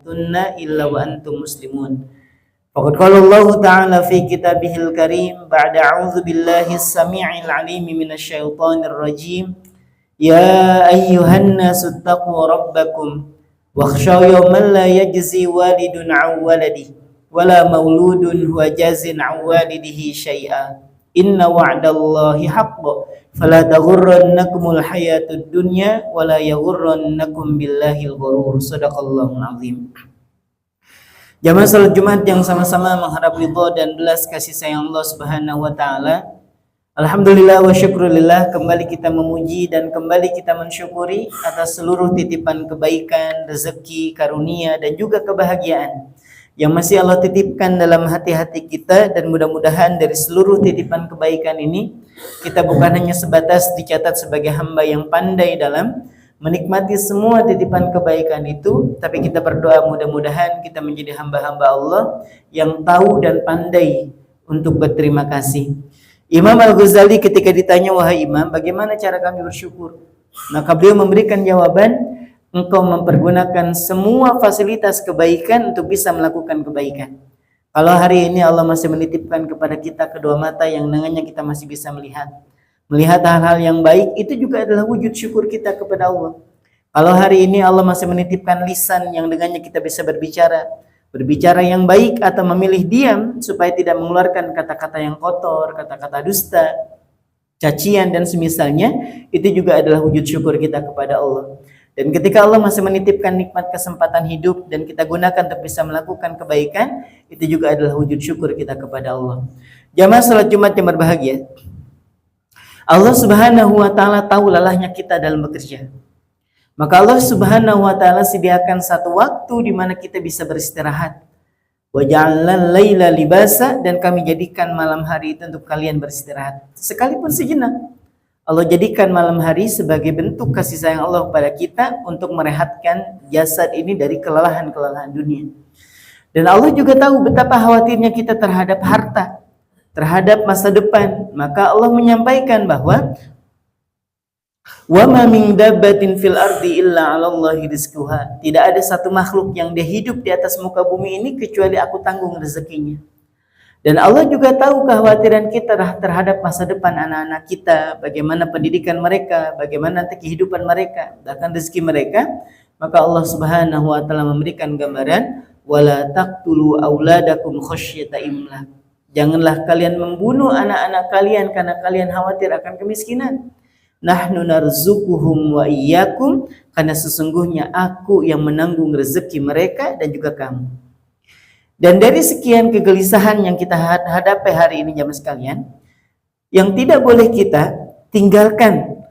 tunna illa wa antum muslimun. Faqad qala Allah Ta'ala fi kitabihil karim ba'da a'udzu billahi as-sami'il 'alim minasyaitonir rajim. Ya ayyuhan nasu taqu rabbakum wakhshaw yawman la yajzi walidun 'an waladihi wala mauludun huwa jazin 'an walidihi syai'a. Inna wa'dallahi haqqun fala taghurrannakumul hayatud dunya wala yaghurrannakum billahil ghurur. Shadaqallahul azim. Jamaah salat Jumat yang sama-sama mengharap ridha dan belas kasih sayang Allah Subhanahu wa taala. Alhamdulillah wa syukurillah, kembali kita memuji dan kembali kita mensyukuri atas seluruh titipan kebaikan, rezeki, karunia dan juga kebahagiaan yang masih Allah titipkan dalam hati-hati kita, dan mudah-mudahan dari seluruh titipan kebaikan ini kita bukan hanya sebatas dicatat sebagai hamba yang pandai dalam menikmati semua titipan kebaikan itu, tapi kita berdoa mudah-mudahan kita menjadi hamba-hamba Allah yang tahu dan pandai untuk berterima kasih. Imam Al-Ghazali ketika ditanya, wahai Imam, bagaimana cara kami bersyukur? Maka beliau memberikan jawaban, engkau mempergunakan semua fasilitas kebaikan untuk bisa melakukan kebaikan. Kalau hari ini Allah masih menitipkan kepada kita kedua mata yang dengannya kita masih bisa melihat hal-hal yang baik, itu juga adalah wujud syukur kita kepada Allah. Kalau hari ini Allah masih menitipkan lisan yang dengannya kita bisa berbicara yang baik atau memilih diam supaya tidak mengeluarkan kata-kata yang kotor, kata-kata dusta, cacian dan semisalnya, itu juga adalah wujud syukur kita kepada Allah. Dan ketika Allah masih menitipkan nikmat kesempatan hidup dan kita gunakan untuk bisa melakukan kebaikan, itu juga adalah wujud syukur kita kepada Allah. Jamaah salat Jumat yang berbahagia, Allah Subhanahu wa taala tahu lelahnya kita dalam bekerja. Maka Allah Subhanahu wa taala sediakan satu waktu di mana kita bisa beristirahat. Wa ja'alna laila libasa, dan kami jadikan malam hari itu untuk kalian beristirahat. Sekalipun sejenak. Allah jadikan malam hari sebagai bentuk kasih sayang Allah kepada kita untuk merehatkan jasad ini dari kelelahan-kelelahan dunia. Dan Allah juga tahu betapa khawatirnya kita terhadap harta, terhadap masa depan. Maka Allah menyampaikan bahwa wa ma min dabbatin fil ardi illa 'alallahi rizquha. Tidak ada satu makhluk yang dia hidup di atas muka bumi ini kecuali aku tanggung rezekinya. Dan Allah juga tahu kekhawatiran kita terhadap masa depan anak-anak kita, bagaimana pendidikan mereka, bagaimana nanti kehidupan mereka, bahkan rezeki mereka. Maka Allah Subhanahu wa taala memberikan gambaran, wala taqtulu auladakum khasyata imlaq. Janganlah kalian membunuh anak-anak kalian karena kalian khawatir akan kemiskinan. Nahnu narzuquhum wa iyyakum, karena sesungguhnya aku yang menanggung rezeki mereka dan juga kamu. Dan dari sekian kegelisahan yang kita hadapi hari ini jamaah sekalian, yang tidak boleh kita tinggalkan,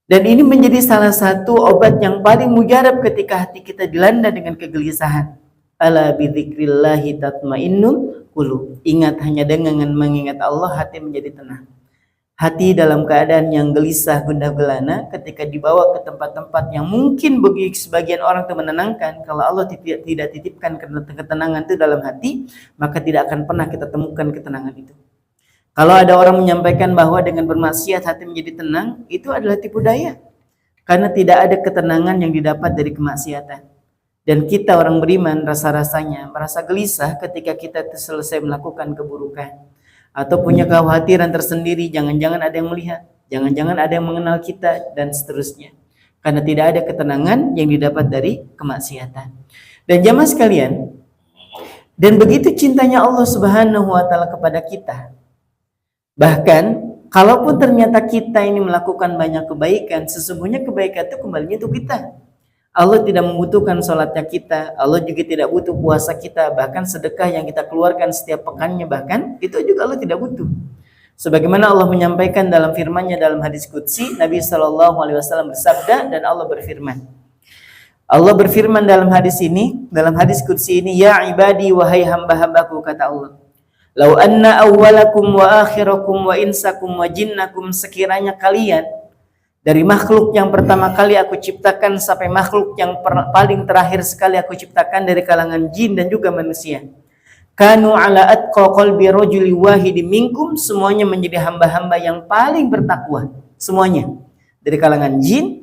dan ini menjadi salah satu obat yang paling mujarab ketika hati kita dilanda dengan kegelisahan. Ala bidzikrillahi tatmainnul qulub. Ingat, hanya dengan mengingat Allah hati menjadi tenang. Hati dalam keadaan yang gelisah gundah gulana ketika dibawa ke tempat-tempat yang mungkin bagi sebagian orang itu menenangkan, kalau Allah tidak titipkan ketenangan itu dalam hati, maka tidak akan pernah kita temukan ketenangan itu. Kalau ada orang menyampaikan bahwa dengan bermaksiat hati menjadi tenang, itu adalah tipu daya. Karena tidak ada ketenangan yang didapat dari kemaksiatan. Dan kita orang beriman rasa-rasanya merasa gelisah ketika kita selesai melakukan keburukan. Atau punya kekhawatiran tersendiri, jangan-jangan ada yang melihat, jangan-jangan ada yang mengenal kita, dan seterusnya. Karena tidak ada ketenangan yang didapat dari kemaksiatan. Dan jamaah sekalian, dan begitu cintanya Allah Subhanahu wa taala kepada kita. Bahkan kalaupun ternyata kita ini melakukan banyak kebaikan, sesungguhnya kebaikan itu kembalinya untuk kita. Allah tidak membutuhkan sholatnya kita, Allah juga tidak butuh puasa kita, bahkan sedekah yang kita keluarkan setiap pekannya, bahkan itu juga Allah tidak butuh. Sebagaimana Allah menyampaikan dalam firman-Nya dalam hadis qudsi, Nabi SAW bersabda dan Allah berfirman. Allah berfirman dalam hadis qudsi ini, ya ibadi, wahai hamba-hambaku, kata Allah. Lau anna awwalakum wa akhirakum wa insakum wa jinnakum, sekiranya kalian dari makhluk yang pertama kali aku ciptakan sampai makhluk yang paling terakhir sekali aku ciptakan dari kalangan jin dan juga manusia. Kanu ala atqa qalbi rajuli wahidin minkum, semuanya menjadi hamba-hamba yang paling bertakwa. Semuanya. Dari kalangan jin